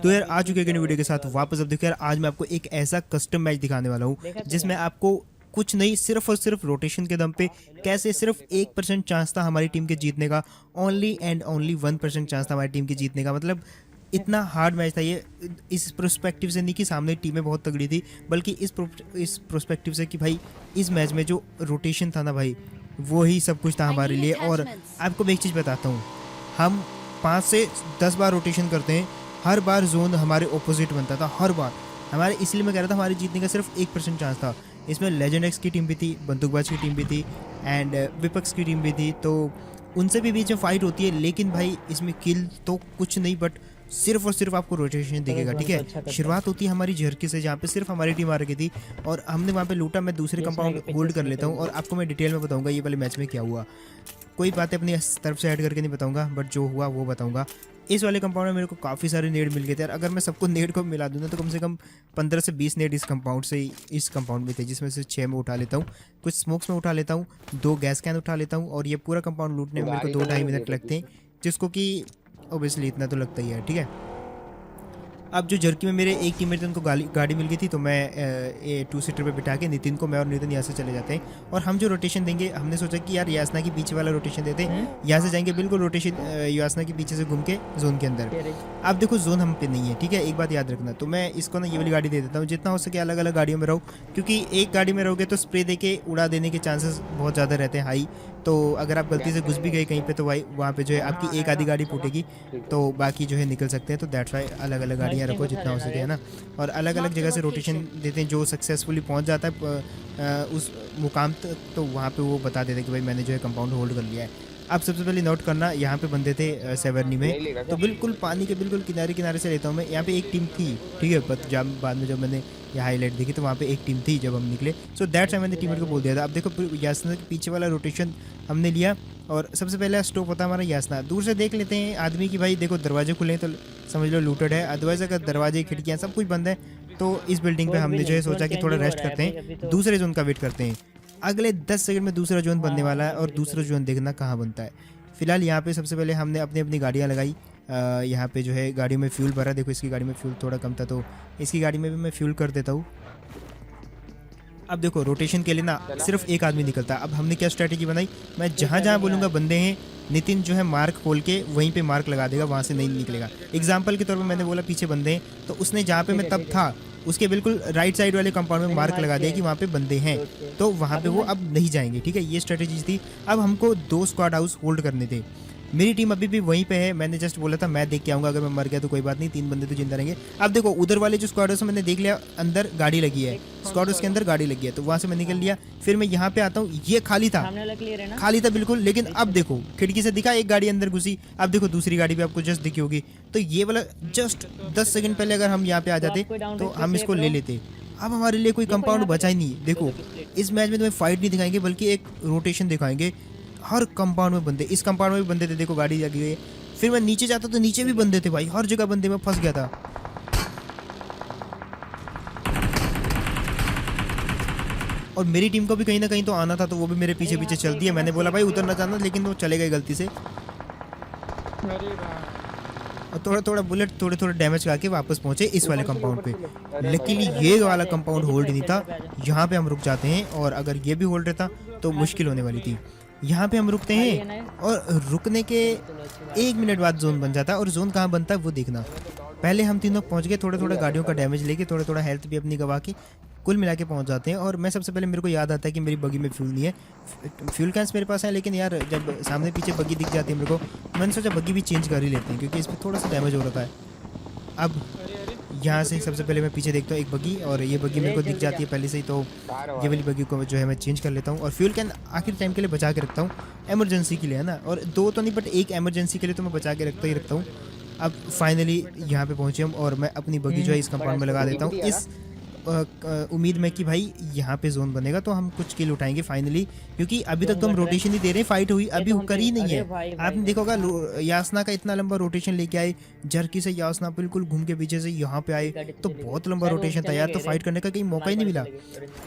तो यार आ चुके हैं वीडियो के साथ वापस। अब देखो यार, आज मैं आपको एक ऐसा कस्टम मैच दिखाने वाला हूँ जिसमें आपको कुछ नहीं, सिर्फ और सिर्फ रोटेशन के दम पे कैसे सिर्फ 1% चांस था हमारी टीम के जीतने का। ओनली एंड ओनली 1% चांस था हमारी टीम के जीतने का। मतलब इतना हार्ड मैच था ये, इस प्रोस्पेक्टिव से नहीं कि सामने टीमें बहुत तगड़ी थी, बल्कि इस प्रोस्पेक्टिव से कि भाई इस मैच में जो रोटेशन था ना भाई, वो ही सब कुछ था हमारे लिए। और आपको मैं एक चीज़ बताता हूँ, हम 5 से 10 बार रोटेशन करते हैं, हर बार जोन हमारे ऑपोजिट बनता था, हर बार हमारे। इसलिए मैं कह रहा था हमारे जीतने का सिर्फ 1% चांस था। इसमें लेजेंड एक्स की टीम भी थी, बंदूकबाज की टीम भी थी एंड विपक्स की टीम भी थी, तो उनसे भी बीच में फाइट होती है। लेकिन भाई इसमें किल तो कुछ नहीं, बट सिर्फ और सिर्फ आपको रोटेशन दिखेगा, ठीक है। शुरुआत होती है हमारी झरकी से, जहाँ पे सिर्फ हमारी टीम आ रखी थी और हमने वहाँ पे लूटा। मैं दूसरे कंपाउंड होल्ड कर लेता हूँ और आपको मैं डिटेल में बताऊंगा ये वाले मैच में क्या हुआ। कोई बातें अपनी तरफ से ऐड करके नहीं बताऊंगा, बट जो हुआ वो बताऊंगा। इस वाले कंपाउंड में मेरे को काफ़ी सारे नेड मिल गए थे यार। अगर मैं सबको नेड को मिला दूँ ना तो कम से कम 15 से 20 नेड इस कंपाउंड से, इस कंपाउंड में थे, जिसमें से 6 में उठा लेता हूँ, कुछ स्मोक्स में उठा लेता हूँ, 2 गैस कैन उठा लेता हूँ। और ये पूरा कंपाउंड लूटने में मेरे को 2-2.5 मिनट लगते हैं, जिसको कि ओबियसली इतना तो लगता ही है, ठीक है। अब जो जर्की में मेरे एक टीममेट थे उनको गाड़ी मिल गई थी, तो मैं 2 सीटर पे बिठा के नितिन को, मैं और नितिन यहाँ से चले जाते हैं। और हम जो रोटेशन देंगे, हमने सोचा कि यार यासना के पीछे वाला रोटेशन देते हैं, यहाँ से जाएंगे बिल्कुल रोटेशन यासना के पीछे से घूम के जोन के अंदर। अब देखो जोन हम पे नहीं है, ठीक है, एक बात याद रखना। तो मैं इसको ना ये वाली गाड़ी दे देता हूँ, जितना हो सके अलग अलग गाड़ियों में रहो, क्योंकि एक गाड़ी में रहोगे तो स्प्रे दे के उड़ा देने के चांसेस बहुत ज़्यादा रहते हैं हाई। तो अगर आप गलती से घुस भी गए कहीं पे तो भाई वहाँ पे जो है आपकी एक आधी गाड़ी फूटेगी, तो बाकी जो है निकल सकते हैं। तो दैट्स वाई अलग अलग गाड़ियाँ रखो जितना हो सके, है ना। और अलग अलग जगह से रोटेशन देते हैं, जो सक्सेसफुली पहुँच जाता है उस मुकाम तक, तो वहाँ पे वो बता देते हैं कि भाई मैंने जो है कंपाउंड होल्ड कर लिया है। अब सबसे पहले नोट करना, यहाँ पे बंदे थे सेवर्नी में, तो बिल्कुल पानी के बिल्कुल किनारे किनारे से लेता हूँ मैं। यहाँ पे एक टीम थी, ठीक है, बट जब बाद में जब मैंने यहाँ हाईलाइट देखी तो वहाँ पे एक टीम थी जब हम निकले। सो दैट्स मैंने टीममेट को बोल दिया था। अब देखो यासना के पीछे वाला रोटेशन हमने लिया और सबसे पहले स्टॉप होता है हमारा यासना। दूर से देख लेते हैं आदमी की, भाई देखो दरवाजे खुले हैं तो समझ लो लूटेड है। अदरवाइज अगर दरवाजे खिड़कियाँ सब कुछ बंद है तो इस बिल्डिंग पे हमने जो है सोचा कि थोड़ा रेस्ट करते हैं, दूसरे जोन का वेट करते हैं। अगले 10 सेकंड में दूसरा जोन बनने वाला है और दूसरा जोन देखना कहाँ बनता है। फिलहाल यहाँ पे सबसे पहले हमने अपनी अपनी गाड़ियाँ लगाई। यहाँ पे जो है गाड़ियों में फ्यूल भरा, देखो इसकी गाड़ी में फ्यूल थोड़ा कम था तो इसकी गाड़ी में भी मैं फ्यूल कर देता हूँ। अब देखो रोटेशन के लिए ना सिर्फ एक आदमी निकलता है। अब हमने क्या स्ट्रैटेजी बनाई, मैं जहाँ जहाँ बोलूँगा बंदे हैं, नितिन जो है मार्क खोल के वहीं पे मार्क लगा देगा, वहाँ से नहीं निकलेगा। एग्जाम्पल के तौर पे मैंने बोला पीछे बंदे हैं, तो उसने जहाँ पे मैं तब था उसके बिल्कुल राइट साइड वाले कंपाउंड में मार्क लगा दिया कि वहाँ पे बंदे हैं, तो वहाँ पे वो अब नहीं जाएंगे, ठीक है। ये स्ट्रैटेजी थी। अब हमको 2 स्क्वाड हाउस होल्ड करने थे। मेरी टीम अभी भी वहीं पे है, मैंने जस्ट बोला था मैं देख के आऊँगा, अगर मैं मर गया तो कोई बात नहीं, 3 बंदे तो जिंदा रहेंगे। अब देखो उधर वाले जो स्क्वाड हाउस मैंने देख लिया, अंदर गाड़ी लगी है, स्क्वाड हाउस के अंदर गाड़ी लगी है, तो वहाँ से मैं निकल लिया। फिर मैं यहाँ पे आता हूँ, ये खाली था, खाली था बिल्कुल। लेकिन अब देखो खिड़की से दिखा एक गाड़ी अंदर घुसी, अब देखो दूसरी गाड़ी भी आपको जस्ट दिखी होगी। तो ये वाला जस्ट 10 सेकंड पहले अगर हम यहाँ पे आ जाते तो हम इसको ले लेते। अब हमारे लिए कोई कंपाउंड बचा ही नहीं। देखो इस मैच में तुम्हें फाइट नहीं दिखाएंगे बल्कि एक रोटेशन दिखाएंगे। हर कंपाउंड में बंदे, इस कंपाउंड में भी बंदे थे, देखो गाड़ी लगी हुई है। फिर मैं नीचे जाता तो नीचे भी बंदे थे भाई, हर जगह बंदे, में फंस गया था। और मेरी टीम को भी कहीं ना कहीं तो आना था, तो वो भी मेरे पीछे पीछे चल दिया। मैंने बोला भाई उधर ना जाना, लेकिन वो चले गए गलती से। और थोड़ा थोड़ा बुलेट, थोड़े थोड़े डैमेज करके वापस पहुंचे इस वाले कंपाउंड पे। लेकिन ये वाला कंपाउंड होल्ड नहीं था, यहाँ पे हम रुक जाते हैं। और अगर ये भी होल्ड रहता तो मुश्किल होने वाली थी। यहाँ पे हम रुकते हैं और रुकने के 1 मिनट बाद जोन बन जाता है। और जोन कहाँ बनता है वो देखना। पहले हम तीनों पहुँच गए, थोड़ा थोड़ा गाड़ियों का डैमेज लेके, थोड़ा थोड़ा हेल्थ भी अपनी गवा के कुल मिला के पहुँच जाते हैं। और मैं सबसे पहले, मेरे को याद आता है कि मेरी बगी में फ्यूल नहीं है, फ्यूल कैंस मेरे पास है, लेकिन यार जब सामने पीछे बगी दिख जाती है मेरे को, मैंने सोचा बगी भी चेंज कर ही लेते हैं क्योंकि इस पर थोड़ा सा डैमेज हो रखा है। अब यहाँ से सबसे पहले मैं पीछे देखता हूँ एक बगी, और ये बगी मेरे को दिख जाती है पहले से ही, तो ये वाली बगी को जो है मैं चेंज कर लेता हूँ। और फ्यूल कैन आखिर टाइम के लिए बचा के रखता हूँ, एमरजेंसी के लिए, है ना। और 2 तो नहीं बट एक एमरजेंसी के लिए तो मैं बचा के रखता ही रखता हूँ। अब फाइनली यहाँ पे पहुँचे हम, और मैं अपनी बगी जो है इस कंपाउंड में लगा देता हूँ, इस उम्मीद में कि भाई यहाँ पे जोन बनेगा तो हम कुछ किल उठाएंगे फाइनली। क्योंकि अभी तक तो हम रोटेशन ही दे रहे हैं, फाइट हुई अभी कर ही नहीं है। आपने देखा होगा यासना का इतना लंबा रोटेशन लेके आए, जर्की से यासना बिल्कुल घूम के पीछे से यहाँ पे आए, तो बहुत लंबा रोटेशन था यार, तो फाइट करने का कहीं मौका ही नहीं मिला।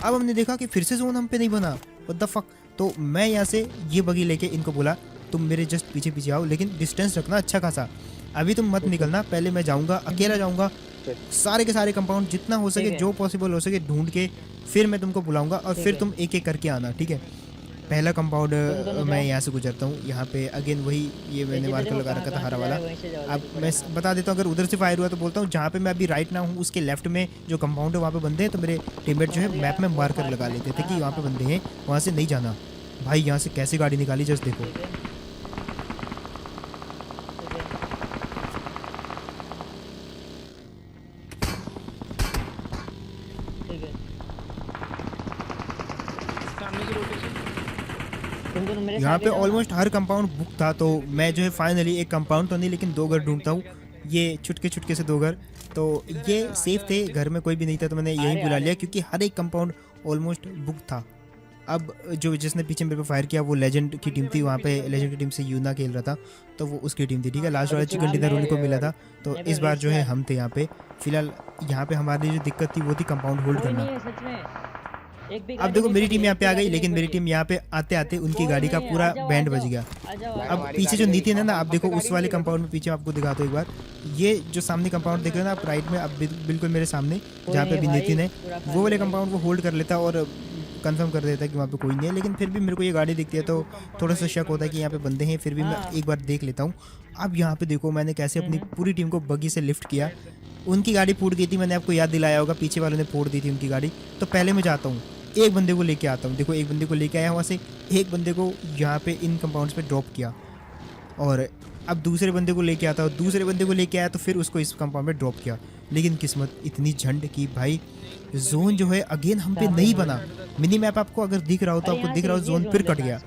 अब हमने देखा कि फिर से जोन हम पे नहीं बना, व्हाट द फक। तो मैं यहाँ से ये बगी लेके इनको बोला तुम मेरे जस्ट पीछे पीछे आओ, लेकिन डिस्टेंस रखना अच्छा खासा। अभी तुम मत निकलना, पहले मैं जाऊंगा, अकेला जाऊंगा, सारे के सारे कंपाउंड जितना हो सके, जो पॉसिबल हो सके ढूंढ के फिर मैं तुमको बुलाऊंगा और फिर तुम एक एक करके आना, ठीक है। पहला कंपाउंड मैं यहाँ से गुजरता हूँ, यहाँ पे अगेन वही ये मैंने मार्कर लगा रखा था हरा वाला। अब मैं बता देता हूँ, अगर उधर से फायर हुआ तो बोलता हूँ जहाँ पे मैं अभी राइट ना हूँ उसके लेफ्ट में जो कंपाउंड है वहाँ पे बंदे हैं, तो मेरे टीममेट जो है मैप में मार्कर लगा लेते थे कि वहाँ पे बंदे हैं, वहाँ से नहीं जाना। भाई यहाँ से कैसे गाड़ी निकाली जस्ट देखो। यहाँ पे ऑलमोस्ट हर कंपाउंड बुक था, तो मैं जो है फाइनली एक कंपाउंड तो नहीं लेकिन 2 घर ढूंढता हूँ। ये चुटके चुटके से 2 घर, तो ये सेफ थे, घर में कोई भी नहीं था, तो मैंने यही बुला लिया क्योंकि हर एक कंपाउंड ऑलमोस्ट बुक था। अब जो जिसने पीछे मेरे पे फायर किया वो लेजेंड की टीम थी, वहाँ पे लेजेंड की टीम से यूना खेल रहा था, तो वो उसकी टीम थी, ठीक है। लास्ट वाला चिकन डिनर उन्हीं को मिला था, तो इस बार जो है हम थे यहाँ पे। फिलहाल यहाँ पे हमारी जो दिक्कत थी वो थी कंपाउंड होल्ड करना। अब देखो मेरी टीम यहाँ पे आ गई, लेकिन मेरी टीम यहाँ पे आते आते उनकी गाड़ी का पूरा बैंड बज गया। अब पीछे जो नितिन है ना, आप देखो उस वाले कंपाउंड में, पीछे आपको दिखाता हूँ एक बार, ये जो सामने कंपाउंड देख रहे हो ना आप राइट में, अब बिल्कुल मेरे सामने जहाँ पे भी नितिन है, वो वाले कंपाउंड वो होल्ड कर लेता और कंफर्म कर देता है कि वहाँ पे कोई नहीं है। लेकिन फिर भी मेरे को ये गाड़ी दिखती है तो थोड़ा सा शक होता है कि यहाँ पे बंदे हैं, फिर भी मैं एक बार देख लेता हूँ। अब यहाँ पे देखो मैंने कैसे अपनी पूरी टीम को बग्गी से लिफ्ट किया। उनकी गाड़ी फूट गई थी, मैंने आपको याद दिलाया होगा, पीछे वालों ने फोड़ दी थी उनकी गाड़ी। तो पहले मैं जाता हूँ, एक बंदे को लेके आता हूँ, देखो एक बंदे को लेके आया वहाँ से, एक बंदे को यहाँ पे इन कंपाउंड्स पे ड्रॉप किया, और अब दूसरे बंदे को लेके आता हूँ, दूसरे बंदे को लेके आया तो फिर उसको इस कंपाउंड में ड्रॉप किया। लेकिन किस्मत इतनी झंड की भाई, जोन जो है अगेन हम पे नहीं बना। मिनी मैप आपको अगर दिख रहा हो तो आपको दिख रहा हो जोन फिर कट गया।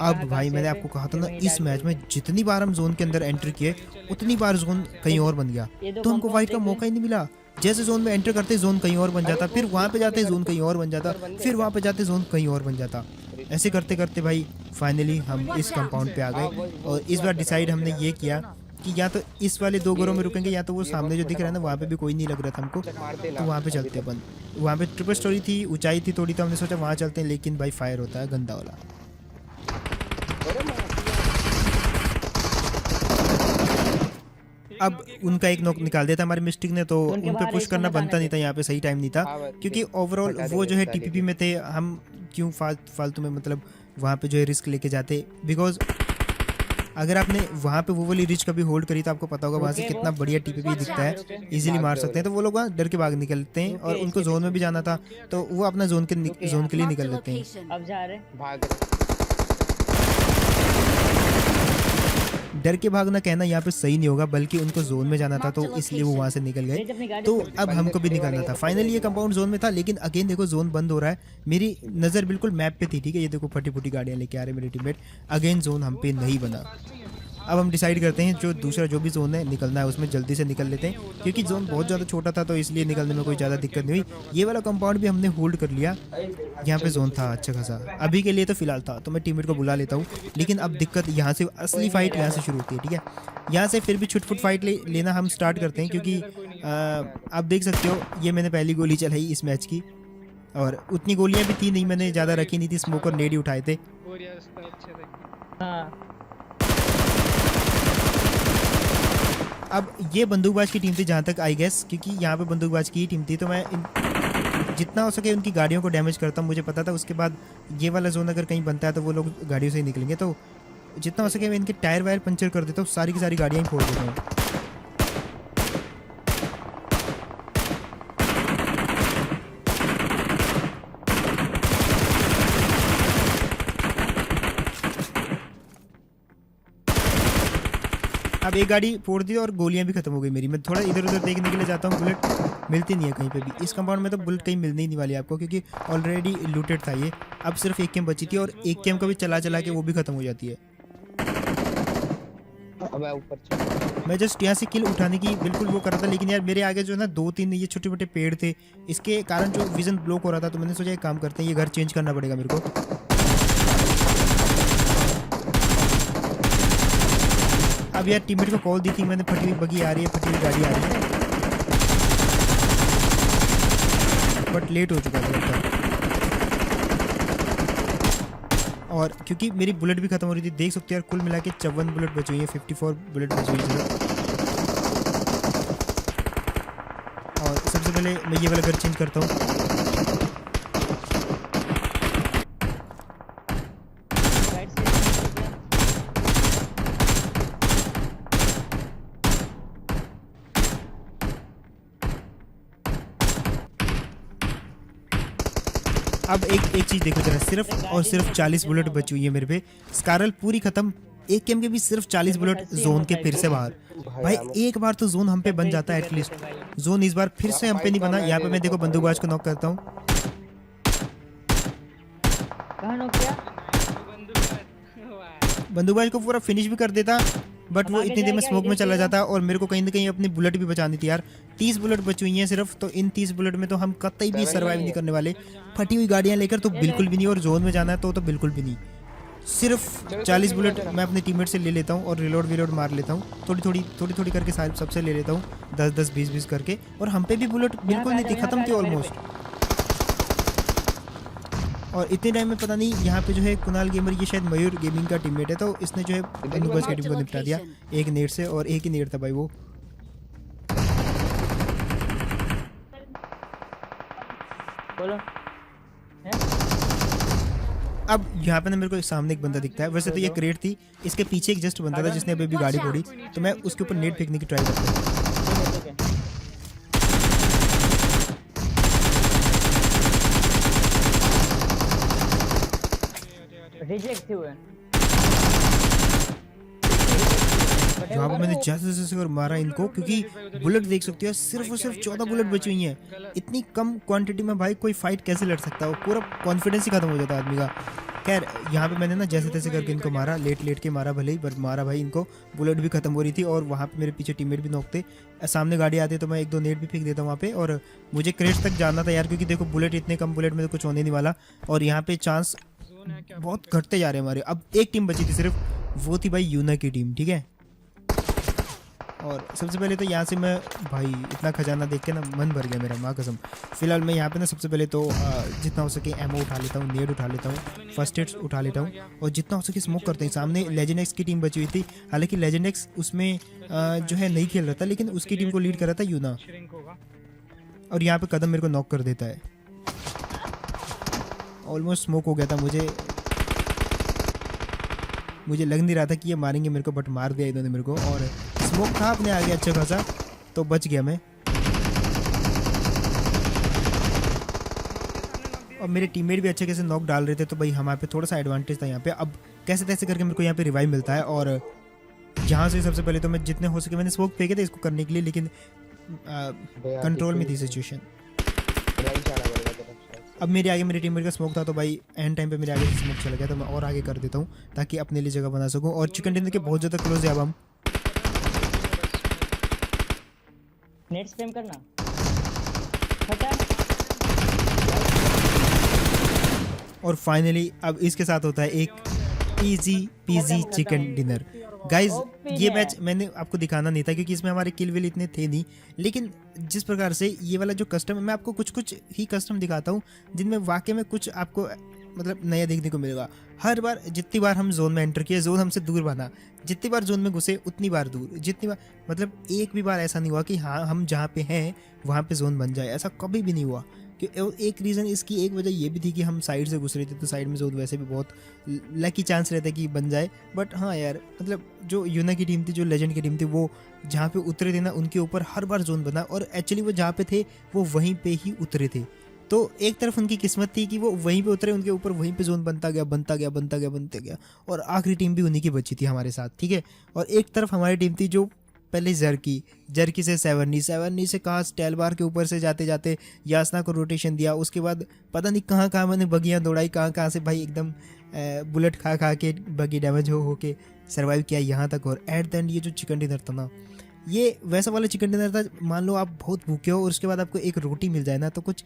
अब भाई मैंने आपको कहा था ना, इस मैच में जितनी बार हम जोन के अंदर एंटर किए उतनी बार जोन कहीं और बन गया, तो हमको फाइट का मौका ही नहीं मिला। जैसे जोन में एंटर करते जोन कहीं और बन जाता, फिर वहाँ पे जाते जोन कहीं और बन जाता, फिर वहाँ पे जाते जोन कहीं और बन जाता। ऐसे करते करते भाई फाइनली हम इस कंपाउंड पे आ गए, और इस बार डिसाइड हमने ये किया कि या तो इस वाले 2 घरों में रुकेंगे, या तो वो सामने जो दिख रहा है ना वहाँ पे भी कोई नहीं लग रहा था हमको, तो वहाँ पे चलते अपन। वहाँ पे ट्रिपल स्टोरी थी, ऊंचाई थी थोड़ी, तो हमने सोचा वहाँ चलते हैं, लेकिन भाई फायर होता है गंदा वाला। अब उनका एक नॉक निकाल दिया था हमारे मिस्टेक ने, तो उन पे पुश करना बनता नहीं था, यहाँ पे सही टाइम नहीं था, क्योंकि ओवरऑल वो जो है टीपीपी में थे, हम क्यों फालतू में मतलब वहाँ पे जो है रिस्क लेके जाते। बिकॉज अगर आपने वहाँ पे वो वाली रिच कभी होल्ड करी तो आपको पता होगा वहाँ से कितना बढ़िया टीपीपी दिखता है, इजीली मार सकते हैं। तो वो लोग वहाँ डर के भाग निकलते हैं, और उनको जोन में भी जाना था तो वो अपना जोन के लिए निकल लेते हैं। अब जा रहे डर के भागना कहना यहाँ पे सही नहीं होगा, बल्कि उनको जोन में जाना था, तो इसलिए वो वहाँ से निकल गए। तो अब हमको भी निकलना था। फाइनली ये कंपाउंड जोन में था, लेकिन अगेन देखो जोन बंद हो रहा है। मेरी नज़र बिल्कुल मैप पे थी, ठीक है, ये देखो फटी फुटी गाड़ियाँ लेके आ रहे हैं मेरे टीममेट। अगेन जोन हम पे नहीं बना। अब हम डिसाइड करते हैं जो दूसरा जो भी जोन है निकलना है उसमें जल्दी से निकल लेते हैं, क्योंकि जोन बहुत ज़्यादा छोटा था, तो इसलिए निकलने में कोई ज़्यादा दिक्कत नहीं हुई। ये वाला कंपाउंड भी हमने होल्ड कर लिया, यहाँ पे जोन था अच्छा खासा अभी के लिए तो फिलहाल था, तो मैं टीममेट को बुला लेता हूँ। लेकिन अब दिक्कत यहाँ से, असली फाइट यहाँ से शुरू होती है, ठीक है। यहाँ से फिर भी छुटफुट फाइट लेना हम स्टार्ट करते हैं, क्योंकि आप देख सकते हो ये मैंने पहली गोली चलाई इस मैच की, और उतनी गोलियाँ भी थी नहीं, मैंने ज़्यादा रखी नहीं थी, स्मोक और नेड ही उठाए थे। अब ये बंदूकबाज की टीम थी जहाँ तक आई गेस, क्योंकि यहाँ पे बंदूकबाज की ही टीम थी, तो मैं जितना हो सके उनकी गाड़ियों को डैमेज करता हूँ। मुझे पता था उसके बाद ये वाला जोन अगर कहीं बनता है तो वो लोग गाड़ियों से ही निकलेंगे, तो जितना हो सके मैं इनके टायर वायर पंचर कर देता हूँ, सारी की सारी गाड़ियाँ ही फोड़ देता हूँ। अब एक गाड़ी फोड़ दी और गोलियां भी खत्म हो गई मेरी। मैं थोड़ा इधर उधर देखने के लिए जाता हूँ, बुलेट मिलती नहीं है कहीं पे भी। इस कंपाउंड में तो बुलेट कहीं मिलने ही नहीं वाली आपको, क्योंकि ऑलरेडी लूटेड था ये। अब सिर्फ एक केम बची थी, और एक केम का भी चला चला के वो भी खत्म हो जाती है। मैं जस्ट यहाँ से किल उठाने की बिल्कुल वो कर रहा था, लेकिन यार मेरे आगे जो है ना 2-3 ये छोटे छोटे पेड़ थे, इसके कारण जो विजन ब्लॉक हो रहा था, तो मैंने सोचा एक काम करते हैं, ये घर चेंज करना पड़ेगा मेरे को। अब यार टीममेट को कॉल दी थी मैंने, फटी हुई बगी आ रही है, फटी हुई गाड़ी आ रही है, बट लेट हो चुका था। और क्योंकि मेरी बुलेट भी खत्म हो रही थी, देख सकते हो यार कुल मिला के 54 बुलेट बची हुई है, 54 बुलेट बची हुई है। सबसे पहले मैं ये वाला घर चेंज करता हूँ। राइट से अब एक चीज़ देखो जरा, सिर्फ और सिर्फ 40 बुलेट बची हुई है मेरे पे। स्कारल पूरी खत्म, एक गेम के भी सिर्फ 40 बुलेट जोन के फिर से बाहर। भाई एक बार तो जोन हम पे बन जाता है एटलीस्ट। जोन इस बार फिर से हम पे नहीं बना। यहाँ पे मैं देखो बंदूकबाज को नॉक करता हूँ। कहाँ नॉक किया? बंदूकबाज को पूरा फिनिश भी कर देता, बट वो इतनी देर में स्मोक में चला जाता और मेरे को कहीं ना कहीं अपनी बुलेट भी बचानी थी यार। 30 बुलेट बची हुई हैं सिर्फ, तो इन 30 बुलेट में तो हम कतई भी सर्वाइव नहीं करने वाले। फटी हुई गाड़ियाँ लेकर तो बिल्कुल भी नहीं, और जोन में जाना है तो बिल्कुल भी नहीं। सिर्फ 40 बुलेट मैं अपने टीममेट से ले लेता हूँ और रिलोड मार लेता हूँ। थोड़ी थोड़ी करके सारे सबसे ले लेता हूँ, 10 20 करके। और हम पे भी बुलेट बिल्कुल नहीं थी, खत्म थी ऑलमोस्ट। और इतने टाइम में पता नहीं यहाँ पे जो है कुणाल गेमर, ये शायद मयूर गेमिंग का टीममेट है, तो इसने जो है बंदूकबाज की टीम को निपटा दिया एक नेट से। और एक ही नेट था भाई वो। बोलो अब यहाँ पे ना मेरे को सामने एक बंदा दिखता है। वैसे तो ये क्रेट थी, इसके पीछे एक जस्ट बंदा था जिसने अभी भी गाड़ी फोड़ी, तो मैं उसके ऊपर नेट फेंकने की ट्राई करता हूँ। रिजेक्ट हुए। यहाँ पे मैंने जैसे जैसे और मारा इनको, क्योंकि बुलेट देख सकते हो सिर्फ और सिर्फ 14 बुलेट बची हुई हैं। इतनी कम क्वांटिटी में भाई कोई फाइट कैसे लड़ सकता है? पूरा कॉन्फिडेंस ही खत्म हो जाता है आदमी का। खैर यहाँ पे मैंने ना जैसे तैसे करके इनको मारा, लेट के मारा भले ही, पर मारा भाई इनको। बुलेट भी खत्म हो रही थी और वहाँ पे मेरे पीछे टीममेट भी नोकते। सामने गाड़ी आती तो मैं 1 2 नेट भी फेंक देता हूँ वहाँ पे। और मुझे क्रेट तक जाना था यार, क्योंकि देखो बुलेट, इतने कम बुलेट में तो कुछ होने नहीं वाला। और यहाँ पे चांस बहुत घटते जा रहे हैं हमारे। अब एक टीम बची थी सिर्फ, वो थी भाई यूना की टीम, ठीक है। और सबसे पहले तो यहाँ से मैं भाई इतना खजाना देख के ना मन भर गया मेरा, माँ कसम। फिलहाल मैं यहाँ पे ना सबसे पहले तो जितना हो सके एमओ उठा लेता हूँ, नेड उठा लेता हूँ, फर्स्ट एड्स उठा लेता हूँ, और जितना हो सके स्मोक करते हैं। सामने लेजेंड एक्स की टीम बची हुई थी, हालांकि लेजेंड एक्स उसमें जो है नहीं खेल रहा था, लेकिन उसकी टीम को लीड कर रहा था यूना। और यहाँ पे कदम मेरे को नॉक कर देता है। ऑलमोस्ट स्मोक हो गया था, मुझे लग नहीं रहा था कि ये मारेंगे मेरे को, बट मार दिया इन्होंने मेरे को। और स्मोक था अपने आगे अच्छा खासा, तो बच गया मैं। और मेरे टीममेट भी अच्छे कैसे नॉक डाल रहे थे, तो भाई हमारे पे थोड़ा सा एडवांटेज था यहाँ पे। अब कैसे तैसे करके मेरे को यहाँ पे रिवाइव मिलता है। और यहाँ से सबसे पहले तो मैं जितने हो सके मैंने स्मोक फेंके थे इसको करने के लिए, लेकिन कंट्रोल में थी सिचुएशन। अब मेरे आगे मेरे टीममेट का स्मोक था, तो भाई एंड टाइम पे मेरे आगे स्मोक चला गया, तो मैं और आगे कर देता हूँ ताकि अपने लिए जगह बना सकूँ। और चिकन डिनर के बहुत ज़्यादा क्लोज है अब हम। नेट स्पैम करना हटा। और फाइनली अब इसके साथ होता है एक easy PG chicken dinner. Guys ये मैच मैंने आपको दिखाना नहीं था, क्योंकि इसमें हमारे किल विल इतने थे नहीं, लेकिन जिस प्रकार से ये वाला जो कस्टम है, मैं आपको कुछ ही कस्टम दिखाता हूँ जिनमें वाकई में कुछ आपको मतलब नया देखने को मिलेगा। हर बार जितनी बार हम जोन में एंटर किए, जोन हमसे दूर बना, जितनी बार जोन में घुसे उतनी बार दूर, जितनी बार मतलब एक भी बार ऐसा नहीं हुआ कि हाँ हम जहाँ पे हैं वहाँ पे जोन बन जाए, ऐसा कभी भी नहीं हुआ। कि एक रीज़न इसकी एक वजह ये भी थी कि हम साइड से घुस रहे थे, तो साइड में जोन वैसे भी बहुत लकी चांस रहता है कि बन जाए। बट हाँ यार, मतलब जो यूना की टीम थी, जो लेजेंड की टीम थी, वो जहाँ पे उतरे थे ना उनके ऊपर हर बार जोन बना, और एक्चुअली वो जहाँ पे थे वो वहीं पे ही उतरे थे। तो एक तरफ उनकी किस्मत थी कि वो वहीं पे उतरे, उनके ऊपर वहीं पे जोन बनता गया, और आखिरी टीम भी उन्हीं की बची थी हमारे साथ, ठीक है। और एक तरफ हमारी टीम थी जो पहले जर्की से सेवरनी से कहाँ स्टेल बार के ऊपर से जाते जाते यासना को रोटेशन दिया, उसके बाद पता नहीं कहाँ मैंने बगियाँ दौड़ाई, कहाँ से भाई एकदम बुलेट खा के बगी डैमेज हो के सर्वाइव किया यहाँ तक। और एट द एंड ये जो चिकन डिनर था ना, ये वैसा वाला चिकन डिनर था, मान लो आप बहुत भूखे हो और उसके बाद आपको एक रोटी मिल जाए ना, तो कुछ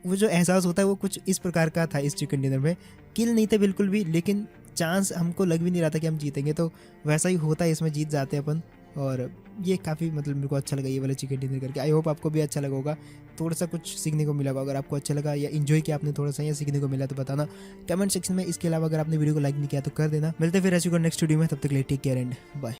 वो जो एहसास होता है वो कुछ इस प्रकार का था इस चिकन डिनर में। किल नहीं थे बिल्कुल भी, लेकिन चांस हमको लग भी नहीं रहा था कि हम जीतेंगे, तो वैसा ही होता है, इसमें जीत जाते हैं अपन। और ये काफ़ी मतलब मेरे को अच्छा लगा ये वाला चिकन डिनर करके। आई होप आपको भी अच्छा लगा होगा, थोड़ा सा कुछ सीखने को मिला होगा। अगर आपको अच्छा लगा या इन्जॉय किया आपने थोड़ा सा या सीखने को मिला तो बताना कमेंट सेक्शन में। इसके अलावा अगर आपने वीडियो को लाइक नहीं किया तो कर देना। मिलते फिर ऐसी को नेक्स्ट वीडियो में, तब तक के लिए टेक केयर एंड बाय।